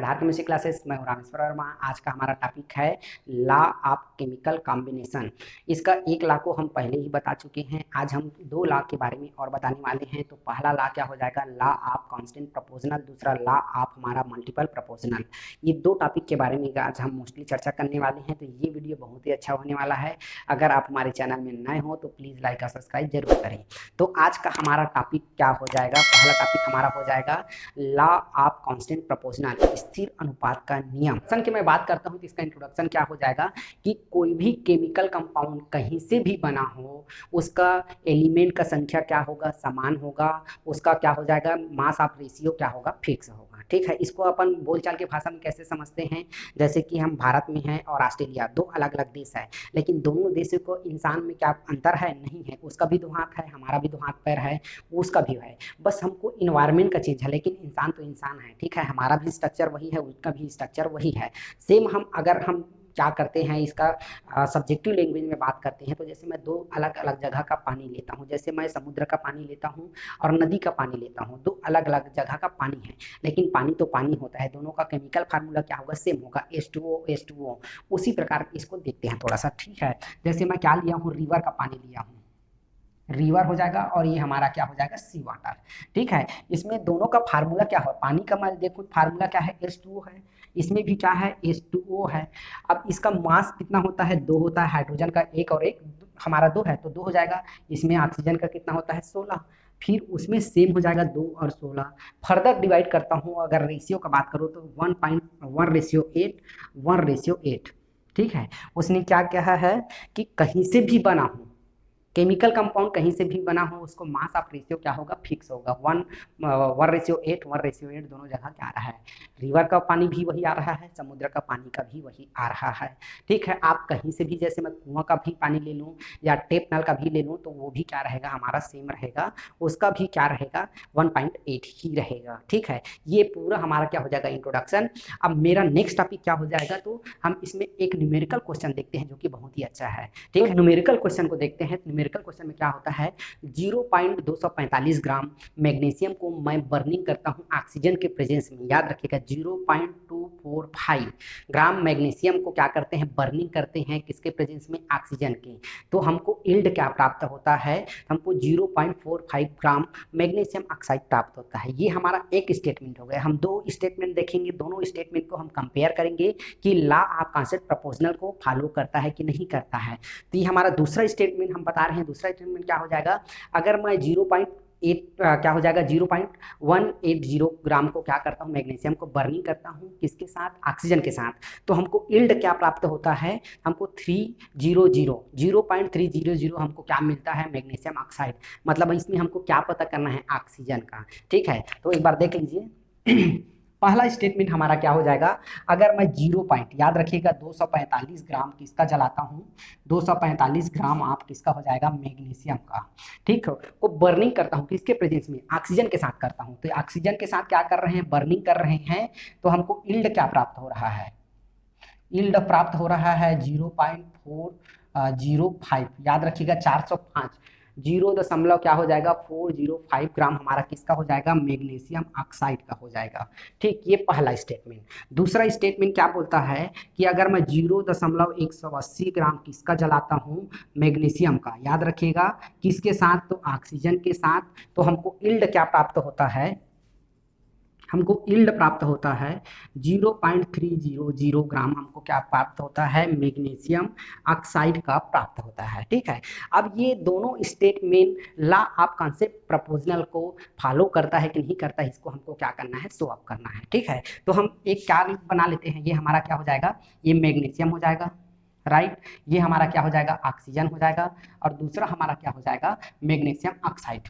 Siddharth chemistry classes. मैं हूं रामेश्वर वर्मा। आज का हमारा टॉपिक है लॉ ऑफ केमिकल कॉम्बिनेशन। इसका एक लॉ को हम पहले ही बता चुके हैं। आज हम दो लॉ के बारे में और बताने वाले हैं। तो पहला लॉ क्या हो जाएगा, लॉ ऑफ कांस्टेंट प्रोपोर्शनल, दूसरा लॉ ऑफ हमारा मल्टीपल प्रोपोर्शनल। ये दो टॉपिक के बारे में आज हम मोस्टली चर्चा करने वाले हैं। तो ये वीडियो बहुत ही अच्छा होने वाला है। अगर आप हमारे चैनल में नए हो तो प्लीज़ लाइक और सब्सक्राइब जरूर करें। तो आज का हमारा टॉपिक क्या हो जाएगा, पहला टॉपिक हमारा हो जाएगा लॉ ऑफ कांस्टेंट प्रोपोर्शनल, स्थिर अनुपात का नियम। की मैं बात करता हूं तो इसका इंट्रोडक्शन क्या हो जाएगा कि कोई भी केमिकल कंपाउंड कहीं से भी बना हो, उसका एलिमेंट का संख्या क्या होगा, समान होगा। उसका क्या हो जाएगा, मास ऑफ रेशियो क्या होगा, फिक्स होगा। ठीक है, इसको अपन बोलचाल की भाषा में कैसे समझते हैं, जैसे कि हम भारत में हैं और ऑस्ट्रेलिया, दो अलग अलग देश है, लेकिन दोनों देशों को इंसान में क्या अंतर है, नहीं है। उसका भी दो हाथ है, हमारा भी दो हाथ पैर है, उसका भी है। बस हमको इन्वायरमेंट का चीज है, लेकिन इंसान तो इंसान है। ठीक है, हमारा भी स्ट्रक्चर वही है, उसका भी स्ट्रक्चर वही है। सेम हम अगर हम क्या करते हैं, इसका सब्जेक्टिव लैंग्वेज में बात करते हैं, तो जैसे मैं दो अलग अलग जगह का पानी लेता हूँ, जैसे मैं समुद्र का पानी लेता हूँ और नदी का पानी लेता हूँ, दो अलग अलग जगह का पानी है, लेकिन पानी तो पानी होता है। दोनों का केमिकल फार्मूला क्या होगा, सेम होगा, H2O H2O। उसी प्रकार इसको देखते हैं थोड़ा सा। ठीक है, जैसे मैं क्या लिया हूँ, रिवर का पानी लिया हूँ, रिवर हो जाएगा, और ये हमारा क्या हो जाएगा, सी वाटर। ठीक है, इसमें दोनों का फार्मूला क्या है, पानी का मैं देखो फार्मूला क्या है, H2O है, इसमें भी क्या है, H2O है। अब इसका मास कितना होता है, दो होता है, हाइड्रोजन का एक और एक हमारा दो है, तो दो हो जाएगा। इसमें ऑक्सीजन का कितना होता है, 16। फिर उसमें सेम हो जाएगा 2 और 16। फर्दर डिवाइड करता हूँ, अगर रेशियो का बात करूँ तो 1.1:8, 1:8। ठीक है, उसने क्या कहा है कि कहीं से भी बना हो, केमिकल कंपाउंड कहीं से भी बना हो, उसको मास ऑफ रेशियो क्या होगा, फिक्स होगा। 1:8, 1:8 दोनों जगह क्या आ रहा है। रिवर का पानी भी वही आ रहा है, समुद्र का पानी का भी वही आ रहा है। ठीक है, आप कहीं से भी, जैसे मैं कुआं का भी पानी ले लूँ या टेप नल का भी ले लूँ, तो वो भी क्या रहेगा, हमारा सेम रहेगा, उसका भी क्या रहेगा, 1.8 ही रहेगा। ठीक है, ये पूरा हमारा क्या हो जाएगा, इंट्रोडक्शन। अब मेरा नेक्स्ट टॉपिक क्या हो जाएगा, तो हम इसमें एक न्यूमेरिकल क्वेश्चन देखते हैं जो कि बहुत ही अच्छा है। ठीक है, न्यूमेरिकल क्वेश्चन को देखते हैं। न्यूमेरिकल क्वेश्चन में क्या होता है, 0.245 ग्राम मैग्नीशियम को मैं बर्निंग करता हूं ऑक्सीजन के प्रेजेंस में। याद रखिएगा, 0.245 ग्राम मैग्नीशियम को क्या करते हैं, बर्निंग करते हैं, किसके प्रेजेंस में, ऑक्सीजन के। तो हमको इल्ड क्या प्राप्त होता है, हमको 0.45 ग्राम मैग्नीशियम ऑक्साइड प्राप्त होता है। ये हमारा एक स्टेटमेंट हो गया। हम दो स्टेटमेंट देखेंगे, दोनों स्टेटमेंट को हम कंपेयर करेंगे कि लॉ ऑफ कांस्टेंट प्रोपोर्शनल को फॉलो करता है कि नहीं करता है। तो ये हमारा दूसरा स्टेटमेंट हम बता रहे हैं। दूसरा स्टेटमेंट क्या हो जाएगा, अगर मैं 0.8 क्या हो जाएगा, 0.180 ग्राम को क्या करता हूँ, मैग्नीशियम को बर्निंग करता हूँ, किसके साथ, ऑक्सीजन के साथ, तो हमको इल्ड क्या प्राप्त होता है, हमको 0.300 हमको क्या मिलता है, मैग्नीशियम ऑक्साइड। मतलब इसमें हमको क्या पता करना है, ऑक्सीजन का। ठीक है, तो एक बार देख लीजिए। पहला स्टेटमेंट हमारा क्या हो जाएगा, अगर मैं 0 पॉइंट, याद रखिएगा, 245 ग्राम किसका जलाता हूँ, 245 ग्राम आप किसका हो जाएगा, मैग्नीशियम का। ठीक है, को बर्निंग करता हूँ किसके प्रेजेंस में, ऑक्सीजन के साथ करता हूँ। तो ऑक्सीजन के साथ क्या कर रहे हैं, बर्निंग कर रहे हैं, तो हमको इल्ड क्या प्राप्त हो रहा है, इल्ड प्राप्त हो रहा है 0.405। याद रखिएगा, 405, 0 क्या हो जाएगा, 405 ग्राम हमारा किसका हो जाएगा, मैग्नीशियम ऑक्साइड का हो जाएगा। ठीक, ये पहला स्टेटमेंट। दूसरा स्टेटमेंट क्या बोलता है कि अगर मैं 0.180 ग्राम किसका जलाता हूँ, मैग्नीशियम का, याद रखिएगा किसके साथ, तो ऑक्सीजन के साथ, तो हमको इल्ड क्या प्राप्त होता है, हमको इल्ड प्राप्त होता है 0.300 ग्राम हमको क्या प्राप्त होता है, मैग्नीशियम ऑक्साइड का प्राप्त होता है। ठीक है, अब ये दोनों statement law of constant proportional को फॉलो करता है कि नहीं करता है, इसको हमको क्या करना है, शो अप करना है। ठीक है, तो हम एक क्या बना लेते हैं, ये हमारा क्या हो जाएगा, ये मैग्नीशियम हो जाएगा, राइट। ये हमारा क्या हो जाएगा, ऑक्सीजन हो जाएगा, और दूसरा हमारा क्या हो जाएगा, मैग्नीशियम ऑक्साइड,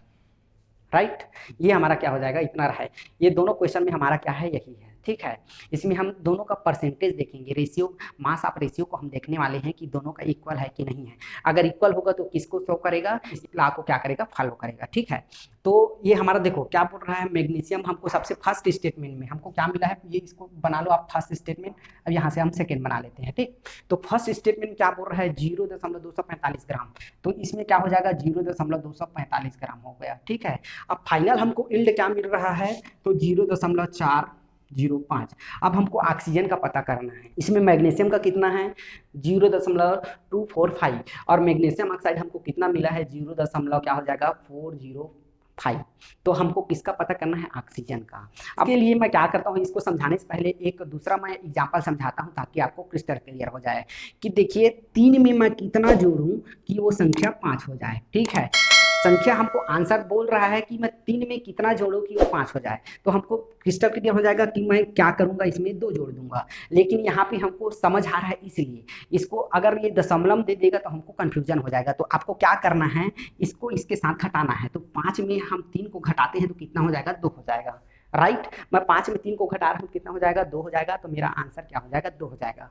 राइट। ये हमारा क्या हो जाएगा, इतना है। ये दोनों क्वेश्चन में हमारा क्या है, यही है। ठीक है, इसमें हम दोनों का परसेंटेज देखेंगे, रेशियो, मास ऑफ रेशियो को हम देखने वाले हैं कि दोनों का इक्वल है कि नहीं है। अगर इक्वल होगा तो किसको शो करेगा, इस लॉ को क्या करेगा, फॉलो करेगा। ठीक है, तो ये हमारा देखो क्या बोल रहा है, मैग्नीशियम हमको सबसे फर्स्ट स्टेटमेंट में हमको क्या मिला है, ये इसको बना लो आप फर्स्ट स्टेटमेंट। अब यहाँ से हम सेकेंड बना लेते हैं। ठीक, तो फर्स्ट स्टेटमेंट क्या बोल रहा है, 0.245 ग्राम, तो इसमें क्या हो जाएगा, 0.245 ग्राम हो गया। ठीक है, अब फाइनल हमको इल्ड क्या मिल रहा है, तो 0.4 0.5। अब हमको ऑक्सीजन का पता करना है। इसमें मैग्नीशियम का कितना है 0.245 और मैग्नीशियम ऑक्साइड हमको कितना मिला है 0. क्या हो जाएगा 405। तो हमको किसका पता करना है ऑक्सीजन का। अब के लिए मैं क्या करता हूँ, इसको समझाने से पहले एक दूसरा मैं एग्जांपल समझाता हूँ ताकि आपको क्रिस्टल क्लियर हो जाए कि देखिए 3 में मैं कितना जोड़ूं कि वो संख्या 5 हो जाए। ठीक है, संख्या हमको आंसर बोल रहा है कि मैं 3 में कितना जोड़ूं कि वो 5 हो जाए, तो हमको क्रिस्टल क्लियर हो जाएगा कि मैं क्या करूंगा, इसमें 2 जोड़ दूंगा। लेकिन यहाँ पे हमको समझ आ रहा है, इसलिए इसको अगर ये दशमलव दे देगा तो हमको कंफ्यूजन हो जाएगा। तो आपको क्या करना है, इसको इसके साथ घटाना है। तो 5 में हम 3 को घटाते हैं तो कितना हो जाएगा 2 हो जाएगा। राइट, मैं 5 में 3 को घटा रहा हूँ, कितना हो जाएगा 2 हो जाएगा। तो मेरा आंसर क्या हो जाएगा 2 हो जाएगा।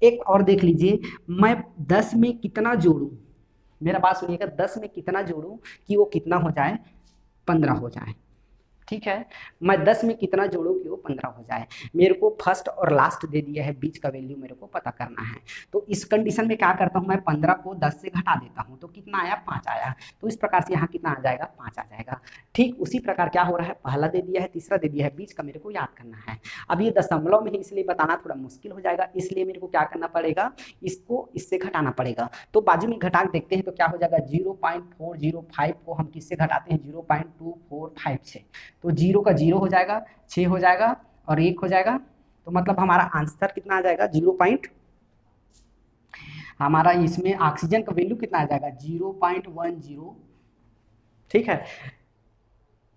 एक और देख लीजिए, मैं 10 में कितना जोड़ूं, मेरा बात सुनिएगा, 10 में कितना जोड़ूं कि वो कितना हो जाए 15 हो जाए। ठीक है, मैं 10 में कितना जोड़ूं कि वो 15 हो जाए। मेरे को फर्स्ट और लास्ट दे दिया है, बीच का वैल्यू मेरे को पता करना है। तो इस कंडीशन में क्या करता हूं, मैं 15 को 10 से घटा देता हूं तो कितना आया 5 आया। तो इस प्रकार से यहाँ कितना आ जाएगा 5 आ जाएगा। ठीक उसी प्रकार क्या हो रहा है, पहला दे दिया है, तीसरा दे दिया है, बीच का मेरे को याद करना है। अब ये दशमलव में है इसलिए बताना थोड़ा मुश्किल हो जाएगा, इसलिए मेरे को क्या करना पड़ेगा, इसको इससे घटाना पड़ेगा। तो बाजू में घटा देखते हैं तो क्या हो जाएगा 0.405 को हम किससे घटाते हैं 0.245 से। तो 0 का 0 हो जाएगा, 6 हो जाएगा और 1 हो जाएगा। तो मतलब हमारा आंसर कितना आ जाएगा 0. हमारा इसमें ऑक्सीजन का वैल्यू कितना आ जाएगा 0.10। ठीक है,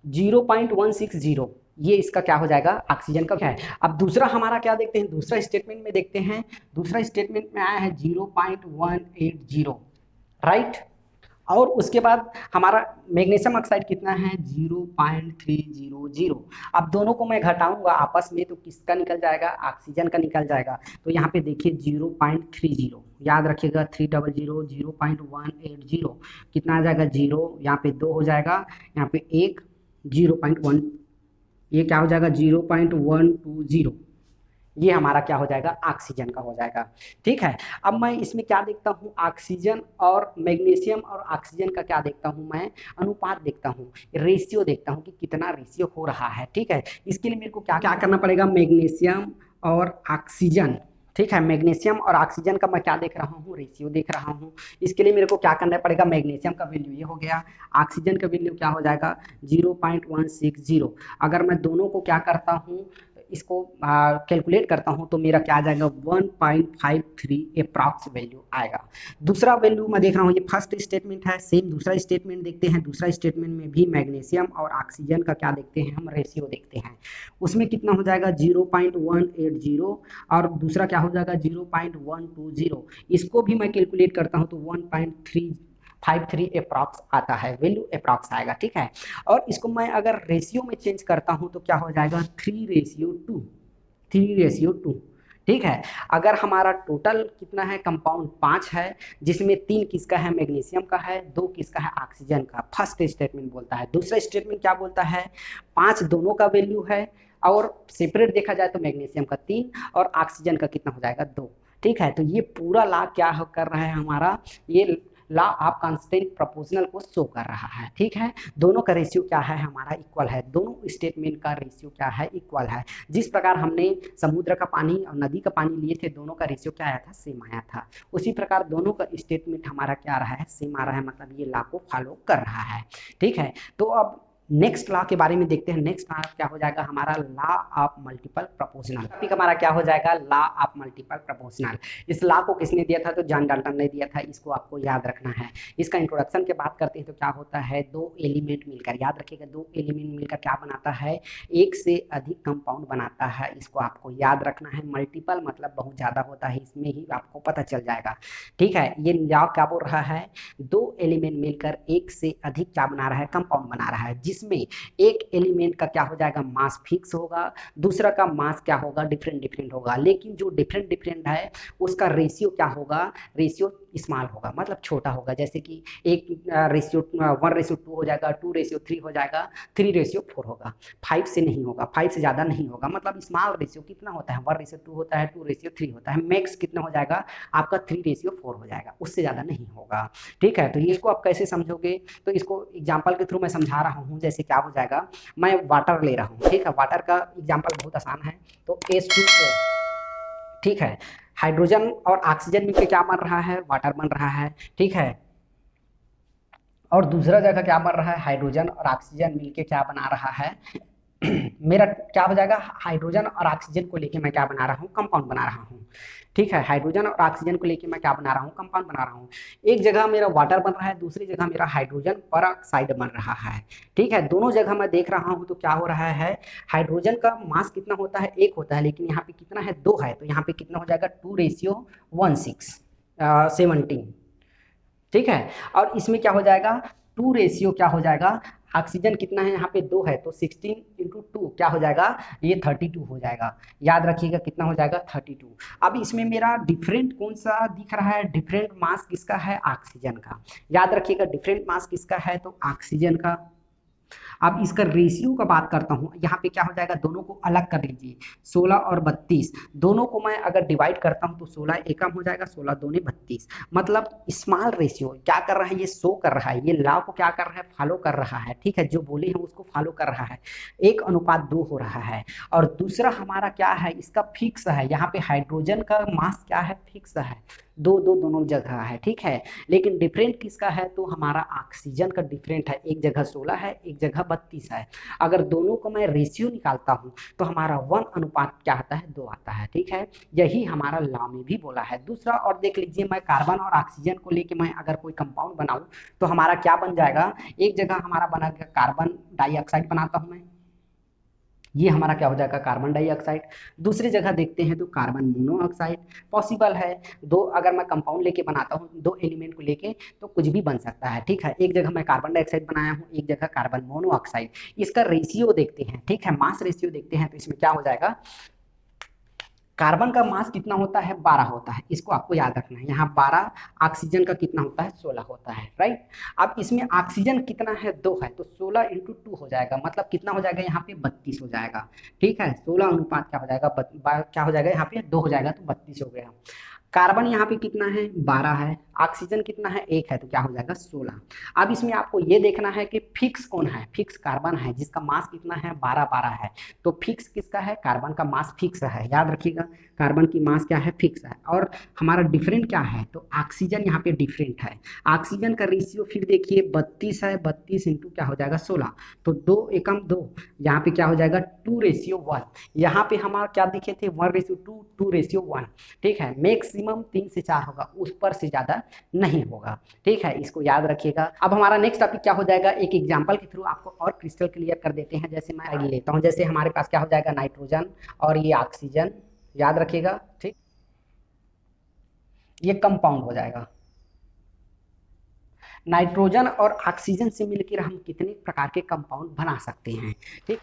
0.160 ये इसका क्या हो जाएगा ऑक्सीजन का क्या है। अब दूसरा हमारा क्या देखते हैं, दूसरा स्टेटमेंट में देखते हैं। दूसरा स्टेटमेंट में आया है 0.180। राइट, और उसके बाद हमारा मैग्नीशियम ऑक्साइड कितना है 0.300। अब दोनों को मैं घटाऊंगा आपस में तो किसका निकल जाएगा, ऑक्सीजन का निकल जाएगा। तो यहाँ पे देखिए 0.30, याद रखिएगा 300, 0.180 कितना आ जाएगा 0, यहाँ पे 2 हो जाएगा, यहाँ पे 1, 0.1, ये क्या हो जाएगा 0.120। ये हमारा क्या हो जाएगा ऑक्सीजन का हो जाएगा। ठीक है, अब मैं इसमें क्या देखता हूँ, ऑक्सीजन और मैग्नीशियम और ऑक्सीजन का क्या देखता हूँ, मैं अनुपात देखता हूँ, रेशियो देखता हूँ कि कितना रेशियो हो रहा है। ठीक है, इसके लिए मेरे को क्या क्या करना पड़ेगा, मैग्नीशियम और ऑक्सीजन। ठीक है, मैग्नीशियम और ऑक्सीजन का मैं क्या देख रहा हूँ, रेशियो देख रहा हूँ। इसके लिए मेरे को क्या करना पड़ेगा, मैग्नीशियम का वैल्यू ये हो गया, ऑक्सीजन का वैल्यू क्या हो जाएगा 0.160। अगर मैं दोनों को क्या करता हूँ, इसको कैलकुलेट करता हूं तो मेरा क्या आ जाएगा 1.53 अप्रॉक्स वैल्यू आएगा। दूसरा वैल्यू मैं देख रहा हूँ, ये फर्स्ट स्टेटमेंट है, सेम दूसरा स्टेटमेंट देखते हैं। दूसरा स्टेटमेंट में भी मैग्नीशियम और ऑक्सीजन का क्या देखते हैं, हम रेशियो देखते हैं। उसमें कितना हो जाएगा 0.180 और दूसरा क्या हो जाएगा 0.120। इसको भी मैं कैलकुलेट करता हूँ तो 1.353 अप्रॉक्स आता है, वैल्यू अप्रॉक्स आएगा। ठीक है, और इसको मैं अगर रेशियो में चेंज करता हूं तो क्या हो जाएगा 3:2, 3:2। ठीक है, अगर हमारा टोटल कितना है, कंपाउंड 5 है, जिसमें 3 किसका है, मैग्नीशियम का है, 2 किसका है, ऑक्सीजन का। फर्स्ट स्टेटमेंट बोलता है। दूसरा स्टेटमेंट क्या बोलता है, 5 दोनों का वैल्यू है और सेपरेट देखा जाए तो मैग्नीशियम का 3 और ऑक्सीजन का कितना हो जाएगा 2। ठीक है, तो ये पूरा ला क्या कर रहा है हमारा, ये लॉ ऑफ कांस्टेंट प्रोपोर्शनल को शो कर रहा है। ठीक है, दोनों का रेशियो क्या है हमारा इक्वल है, दोनों स्टेटमेंट का रेशियो क्या है इक्वल है। जिस प्रकार हमने समुद्र का पानी और नदी का पानी लिए थे, दोनों का रेशियो क्या आया था, सेम आया था। उसी प्रकार दोनों का स्टेटमेंट हमारा क्या आ रहा है, सेम आ रहा है, मतलब ये लॉ को फॉलो कर रहा है। ठीक है, तो अब नेक्स्ट लॉ के बारे में देखते हैं। नेक्स्ट लॉ क्या हो जाएगा हमारा, law of multiple proportional. Topic हमारा क्या हो जाएगा, लॉ ऑफ मल्टीपल प्रोपोर्शनल। इस लॉ को किसने दिया था, तो जॉन डाल्टन ने दिया था। इसको आपको याद रखना है। इसका इंट्रोडक्शन के बात करते हैं तो क्या होता है, 2 एलिमेंट मिलकर, याद रखिएगा 2 एलिमेंट मिलकर क्या बनाता है, एक से अधिक कंपाउंड बनाता है। इसको आपको याद रखना है। मल्टीपल मतलब बहुत ज्यादा होता है, इसमें ही आपको पता चल जाएगा। ठीक है, ये लॉ क्या बोल रहा है, 2 एलिमेंट मिलकर एक से अधिक क्या बना रहा है, कंपाउंड बना रहा है, जिसमें एक एलिमेंट का क्या हो जाएगा, मास फिक्स होगा, दूसरा का मास क्या होगा, डिफरेंट डिफरेंट होगा। लेकिन जो डिफरेंट डिफरेंट है उसका रेशियो क्या होगा, रेशियो स्मॉल होगा, मतलब छोटा होगा। जैसे कि एक रेशियो 1:2 हो जाएगा, 2:3 हो जाएगा, 3:4 होगा। 5 से नहीं होगा, 5 से ज़्यादा नहीं होगा। मतलब स्मॉल रेशियो कितना होता है, 1:2 होता है, 2:3 होता है। मैक्स कितना हो जाएगा आपका, 3:4 हो जाएगा, उससे ज़्यादा नहीं होगा। ठीक है, तो इसको आप कैसे समझोगे, तो इसको एग्जाम्पल के थ्रू मैं समझा रहा हूँ। जैसे क्या हो जाएगा, मैं वाटर ले रहा हूँ, ठीक है, वाटर का एग्जाम्पल बहुत आसान है। तो H2O, ठीक है, हाइड्रोजन और ऑक्सीजन मिलकर क्या बन रहा है, वाटर बन रहा है। ठीक है, और दूसरा जगह क्या बन रहा है, हाइड्रोजन और ऑक्सीजन मिलके क्या बना रहा है मेरा क्या हो जाएगा, हाइड्रोजन और ऑक्सीजन को लेके मैं क्या बना रहा हूँ, कंपाउंड बना रहा हूँ। ठीक है, हाइड्रोजन और ऑक्सीजन को लेके मैं क्या बना रहा हूँ, कंपाउंड बना रहा हूँ। एक जगह मेरा वाटर बन रहा है, दूसरी जगह मेरा हाइड्रोजन परऑक्साइड बन रहा है। ठीक है, दोनों जगह मैं देख रहा हूँ तो क्या हो रहा है, हाइड्रोजन का मास कितना होता है, 1 होता है, लेकिन यहाँ पे कितना है, 2 है। तो यहाँ पे कितना हो जाएगा, 2:17। ठीक है, और इसमें क्या हो जाएगा, 2 रेशियो क्या हो जाएगा, ऑक्सीजन कितना है यहाँ पे, 2 है, तो 16 × 2 क्या हो जाएगा, ये 32 हो जाएगा। याद रखिएगा कितना हो जाएगा, 32। अब इसमें मेरा डिफरेंट कौन सा दिख रहा है, डिफरेंट मास किसका है, ऑक्सीजन का। याद रखिएगा डिफरेंट मास किसका है, तो ऑक्सीजन का। अब इसका रेशियो का बात करता हूँ, यहाँ पे क्या हो जाएगा, दोनों को अलग कर लीजिए, 16 और 32, दोनों को मैं अगर डिवाइड करता हूँ तो 16 एकम हो जाएगा, 16 दूनी 32। मतलब स्मॉल रेशियो क्या कर रहा है, ये शो कर रहा है, ये लॉ को क्या कर रहा है, फॉलो कर रहा है। ठीक है, जो बोले हैं उसको फॉलो कर रहा है, 1:2 हो रहा है। और दूसरा हमारा क्या है, इसका फिक्स है, यहाँ पे हाइड्रोजन का मास क्या है, फिक्स है, 2 दोनों जगह है। ठीक है, लेकिन डिफरेंट किसका है, तो हमारा ऑक्सीजन का डिफरेंट है, एक जगह 16 है, एक जगह 32 है। अगर दोनों को मैं रेशियो निकालता हूँ तो हमारा 1 क्या आता है, 2 आता है। ठीक है, यही हमारा लॉ में भी बोला है। दूसरा और देख लीजिए, मैं कार्बन और ऑक्सीजन को लेके मैं अगर कोई कंपाउंड बनाऊं तो हमारा क्या बन जाएगा, एक जगह हमारा बना कार्बन डाइऑक्साइड बनाता हूं मैं, ये हमारा क्या हो जाएगा, कार्बन डाइऑक्साइड। दूसरी जगह देखते हैं तो कार्बन मोनोऑक्साइड पॉसिबल है। दो अगर मैं कंपाउंड लेके बनाता हूँ, 2 एलिमेंट को लेके, तो कुछ भी बन सकता है। ठीक है, एक जगह मैं कार्बन डाइऑक्साइड बनाया हूँ, एक जगह कार्बन मोनोऑक्साइड। इसका रेशियो देखते हैं, ठीक है, मास रेशियो देखते हैं, तो इसमें क्या हो जाएगा, कार्बन का मास कितना होता है, 12 होता है, इसको आपको याद रखना है। यहाँ 12, ऑक्सीजन का कितना होता है, 16 होता है, राइट। अब इसमें ऑक्सीजन कितना है, 2 है, तो 16 × 2 हो जाएगा, मतलब कितना हो जाएगा, यहाँ पे 32 हो जाएगा। ठीक है, 16 अनुपात क्या हो जाएगा, क्या हो जाएगा, यहाँ पे 2 हो जाएगा, तो 32 हो गया। कार्बन यहाँ पे कितना है, 12 है, ऑक्सीजन कितना है, 1 है, तो क्या हो जाएगा, 16। अब इसमें आपको ये देखना है कि फिक्स कौन है, फिक्स कार्बन है, जिसका मास कितना है, 12 है। तो फिक्स किसका है, कार्बन का मास फिक्स है, याद रखिएगा, कार्बन की मास क्या है, फिक्स है। और हमारा डिफरेंट क्या है, तो ऑक्सीजन यहाँ पे डिफरेंट है। ऑक्सीजन का रेशियो फिर देखिए 32 है, 32 इंटू क्या हो जाएगा, 16, तो 2 एकम 2, यहाँ पे क्या हो जाएगा, 2:1। यहाँ पे हमारा क्या दिखे थे, 1:2, 2:1। ठीक है, मैक्सिमम 3 से 4 होगा, उस पर से ज्यादा नहीं होगा। ठीक है, इसको याद रखिएगा। अब हमारा नेक्स्ट टॉपिक क्या हो जाएगा, एक एग्जांपल के थ्रू आपको और क्रिस्टल क्लियर कर देते हैं। जैसे मैं आगे लेता हूं, जैसे हमारे पास क्या हो जाएगा, नाइट्रोजन और ये ऑक्सीजन, याद रखिएगा। ठीक, ये कंपाउंड हो जाएगा। नाइट्रोजन और ऑक्सीजन से मिलकर हम कितने प्रकार के कंपाउंड बना सकते हैं। ठीक,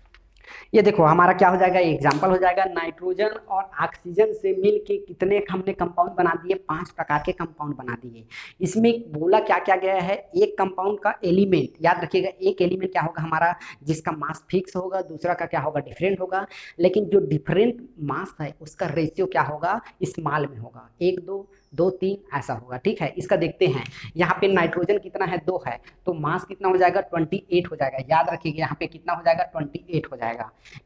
ये देखो हमारा क्या हो जाएगा, एग्जाम्पल हो जाएगा, नाइट्रोजन और ऑक्सीजन से मिलके कितने हमने कंपाउंड बना दिए, 5 प्रकार के कंपाउंड बना दिए। इसमें बोला क्या क्या गया है, एक कंपाउंड का एलिमेंट, याद रखिएगा, एक एलिमेंट क्या होगा हमारा, जिसका मास फिक्स होगा, दूसरा का क्या होगा, डिफरेंट होगा। लेकिन जो डिफरेंट मास है उसका रेशियो क्या होगा, स्मॉल में होगा, 1 2 2 3 ऐसा होगा। ठीक है, इसका देखते हैं, यहाँ पे नाइट्रोजन कितना है, 2 है, तो मास कितना हो जाएगा, 28 हो जाएगा। याद रखिएगा यहाँ पे कितना हो जाएगा, 28 हो जाएगा।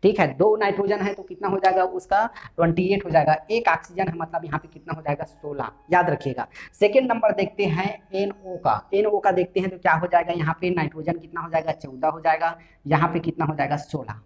ठीक है, 2 नाइट्रोजन है तो कितना हो जाएगा उसका, 28 हो जाएगा। एक ऑक्सीजन है, मतलब यहाँ पे कितना हो जाएगा, 16। याद रखिएगा। सेकेंड नंबर देखते हैं NO का, NO का देखते हैं तो क्या हो जाएगा, यहाँ पे नाइट्रोजन कितना हो जाएगा, 14 हो जाएगा, यहाँ पे कितना हो जाएगा, 16,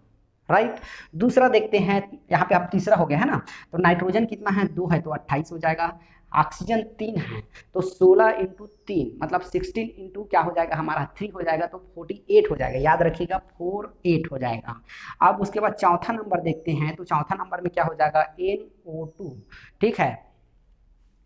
राइट। दूसरा देखते हैं, यहाँ पे अब तीसरा हो गया है ना, तो नाइट्रोजन कितना है, 2 है, तो 28 हो जाएगा। ऑक्सीजन 3 है, तो 16 × 3 मतलब 16 इंटू क्या हो जाएगा हमारा, 3 हो जाएगा, तो 48 हो जाएगा। याद रखिएगा 48 हो जाएगा। अब उसके बाद चौथा नंबर देखते हैं, तो चौथा नंबर में क्या हो जाएगा, NO2। ठीक है,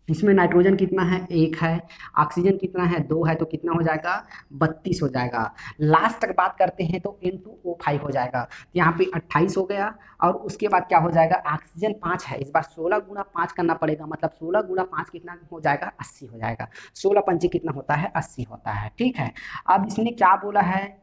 इसमें नाइट्रोजन कितना है, 1 है, ऑक्सीजन कितना है, 2 है, तो कितना हो जाएगा, 32 हो जाएगा। लास्ट तक बात करते हैं तो N2O5 हो जाएगा, तो यहाँ पे 28 हो गया। और उसके बाद क्या हो जाएगा, ऑक्सीजन 5 है, इस बार 16 गुना 5 करना पड़ेगा, मतलब 16 गुना 5 कितना हो जाएगा, 80 हो जाएगा। 16 पंचे कितना होता है, 80 होता है, ठीक है। अब इसने क्या बोला है,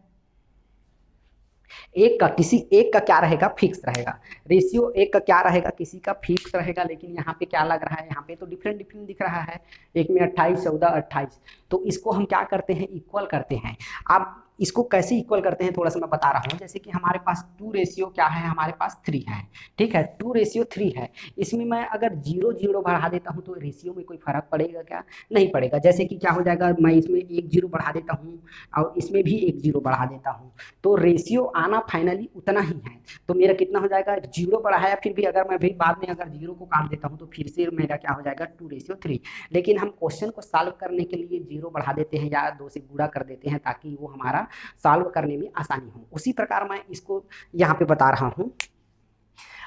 एक का किसी एक का क्या रहेगा, फिक्स रहेगा, रेशियो एक का क्या रहेगा, किसी का फिक्स रहेगा। लेकिन यहाँ पे क्या लग रहा है, यहाँ पे तो डिफरेंट डिफरेंट दिख रहा है, एक में 28, 14, 28, तो इसको हम क्या करते हैं, इक्वल करते हैं। अब इसको कैसे इक्वल करते हैं थोड़ा सा मैं बता रहा हूँ। जैसे कि हमारे पास 2 रेशियो क्या है, हमारे पास 3 है, ठीक है, 2 रेशियो 3 है। इसमें मैं अगर 0 0 बढ़ा देता हूँ तो रेशियो में कोई फर्क पड़ेगा क्या, नहीं पड़ेगा। जैसे कि क्या हो जाएगा, मैं इसमें 1 0 बढ़ा देता हूँ और इसमें भी 1 0 बढ़ा देता हूँ, तो रेशियो आना फाइनली उतना ही है। तो मेरा कितना हो जाएगा, 0 बढ़ाया, फिर भी अगर मैं भी बाद में अगर 0 को काट देता हूँ तो फिर से मेरा क्या हो जाएगा, 2:3। लेकिन हम क्वेश्चन को सॉल्व करने के लिए 0 बढ़ा देते हैं या 2 से गुणा कर देते हैं, ताकि वो हमारा सॉल्व करने में आसानी हो। उसी प्रकार मैं इसको यहाँ पे बता रहा हूँ।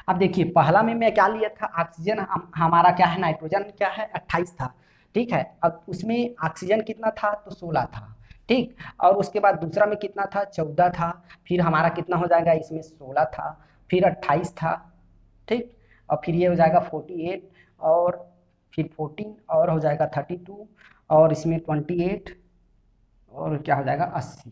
अब देखिए, पहला में मैं क्या लिया था, ऑक्सीजन हमारा क्या है, नाइट्रोजन क्या है, 28 था, ठीक है। अब उसमें ऑक्सीजन कितना था, तो 16 था, ठीक। और उसके बाद दूसरा में कितना था, 14 था, फिर हमारा कितना हो जाएगा, इसमें 16 था, फिर 28 था, ठीक। और फिर ये हो जाएगा 48, और फिर 14, और हो जाएगा 32, और इसमें 28, और क्या हो जाएगा, 80,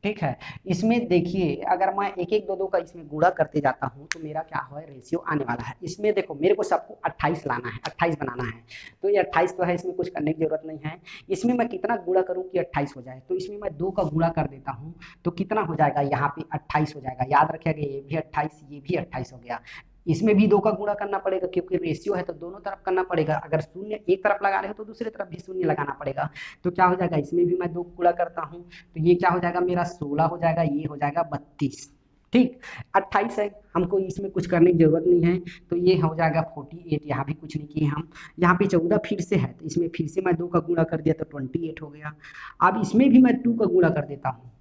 ठीक है। इसमें देखिए, अगर मैं एक एक दो दो का इसमें गुणा करते जाता हूँ तो मेरा क्या है, रेशियो आने वाला है। इसमें देखो, मेरे को सबको 28 लाना है, 28 बनाना है, तो ये 28 तो है, इसमें कुछ करने की जरूरत नहीं है। इसमें मैं कितना गुणा करूँ कि 28 हो जाए, तो इसमें मैं 2 का गुणा कर देता हूँ, तो कितना हो जाएगा, यहाँ पे 28 हो जाएगा। याद रखिएगा, ये भी 28, ये भी 28 हो गया। इसमें भी 2 का गुणा करना पड़ेगा, क्योंकि रेशियो है तो दोनों तरफ करना पड़ेगा। अगर शून्य एक तरफ लगा रहे हो तो दूसरी तरफ भी शून्य लगाना पड़ेगा। तो क्या हो जाएगा, इसमें भी मैं 2 गुणा करता हूँ, तो ये क्या हो जाएगा, मेरा 16 हो जाएगा, ये हो जाएगा 32, ठीक। 28 है, हमको इसमें कुछ करने की जरूरत नहीं है, तो ये हो जाएगा 48। यहाँ भी कुछ नहीं किए हम। यहाँ पे 14 फिर से है, तो इसमें फिर से मैं 2 का गुणा कर दिया तो 28 हो गया। अब इसमें भी मैं 2 का गुणा कर देता हूँ,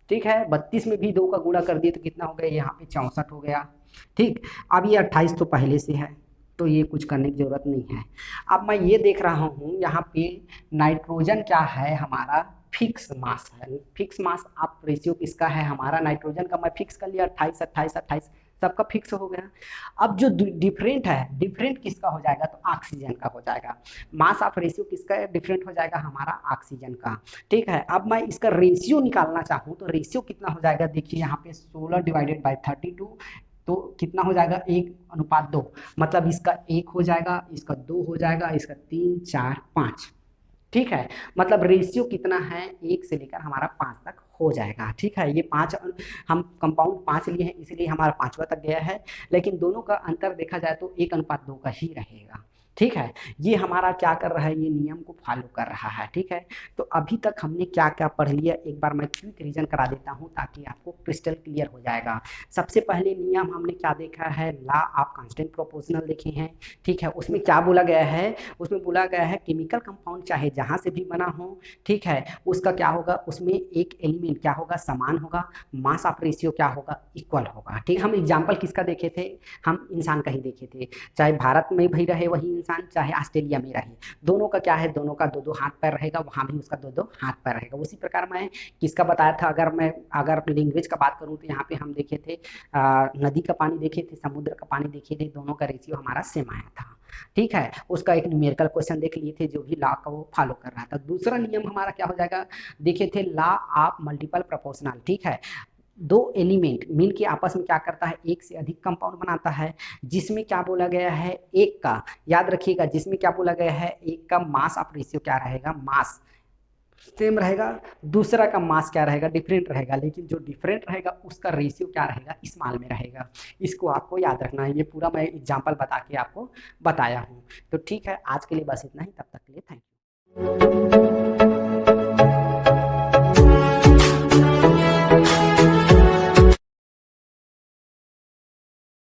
ठीक है। 32 में भी 2 का गुणा कर दिए तो कितना हो गया, यहाँ पे 64 हो गया, ठीक। अब ये 28 तो पहले से है, तो ये कुछ करने की जरूरत नहीं है। अब मैं ये देख रहा हूँ यहाँ पे नाइट्रोजन क्या है, हमारा फिक्स मास है। फिक्स मास आप रेशियो किसका है, हमारा नाइट्रोजन का मैं फिक्स कर लिया, 28 28 28, सबका फिक्स हो गया। अब जो डिफरेंट है, डिफरेंट किसका हो जाएगा, तो ऑक्सीजन का हो जाएगा। मास ऑफ रेशियो किसका डिफरेंट हो जाएगा, हमारा ऑक्सीजन का, ठीक है। अब मैं इसका रेशियो निकालना चाहूँ तो रेशियो कितना हो जाएगा, देखिए यहाँ पे 16/32, तो कितना हो जाएगा, 1:2, मतलब इसका 1 हो जाएगा, इसका 2 हो जाएगा, इसका 3 4 5, ठीक है। मतलब रेशियो कितना है, 1 से लेकर हमारा 5 तक हो जाएगा, ठीक है। ये 5 हम कंपाउंड 5 लिए हैं, इसलिए हमारा 5वां तक गया है। लेकिन दोनों का अंतर देखा जाए तो 1:2 का ही रहेगा, ठीक है। ये हमारा क्या कर रहा है, ये नियम को फॉलो कर रहा है, ठीक है। तो अभी तक हमने क्या क्या पढ़ लिया, एक बार मैं क्विक रिवीजन करा देता हूँ ताकि आपको क्रिस्टल क्लियर हो जाएगा। सबसे पहले नियम हमने क्या देखा है, लॉ ऑफ कांस्टेंट प्रोपोर्शनल देखे हैं, ठीक है। उसमें क्या बोला गया है, उसमें बोला गया है केमिकल कंपाउंड चाहे जहां से भी बना हो, ठीक है, उसका क्या होगा, उसमें एक एलिमेंट क्या होगा, समान होगा, मास ऑफ रेशियो क्या होगा, इक्वल होगा, ठीक। हम एग्जाम्पल किसका देखे थे, हम इंसान का ही देखे थे। चाहे भारत में भी रहे वही इंसान, चाहे ऑस्ट्रेलिया में रहे, दोनों का क्या है, दोनों का 2 2 हाथ पैर रहेगा, वहां भी उसका 2 2 हाथ पैर रहेगा। उसी प्रकार मैं किसका बताया था, अगर लैंग्वेज का बात करूं तो यहाँ पे हम देखे थे नदी का पानी देखे थे, समुद्र का पानी देखे थे, दोनों का रेशियो हमारा सेम आया था, ठीक है। उसका एक न्यूमेरिकल क्वेश्चन देख लिए थे, जो भी लॉ का वो फॉलो कर रहा था। दूसरा नियम हमारा क्या हो जाएगा, देखे थे लॉ ऑफ मल्टीपल प्रोपोर्शनल, ठीक है। 2 एलिमेंट मिल के आपस में क्या करता है, एक से अधिक कंपाउंड बनाता है, जिसमें क्या बोला गया है, एक का, याद रखिएगा, जिसमें क्या बोला गया है, एक का मास ऑफ रेशियो क्या रहेगा, मास सेम रहेगा, दूसरा का मास क्या रहेगा, डिफरेंट रहेगा। लेकिन जो डिफरेंट रहेगा उसका रेशियो क्या रहेगा, स्मॉल में रहेगा। इसको आपको याद रखना है, ये पूरा मैं एग्जाम्पल बता के आपको बताया हूँ। तो ठीक है, आज के लिए बस इतना ही, तब तक के लिए थैंक यू।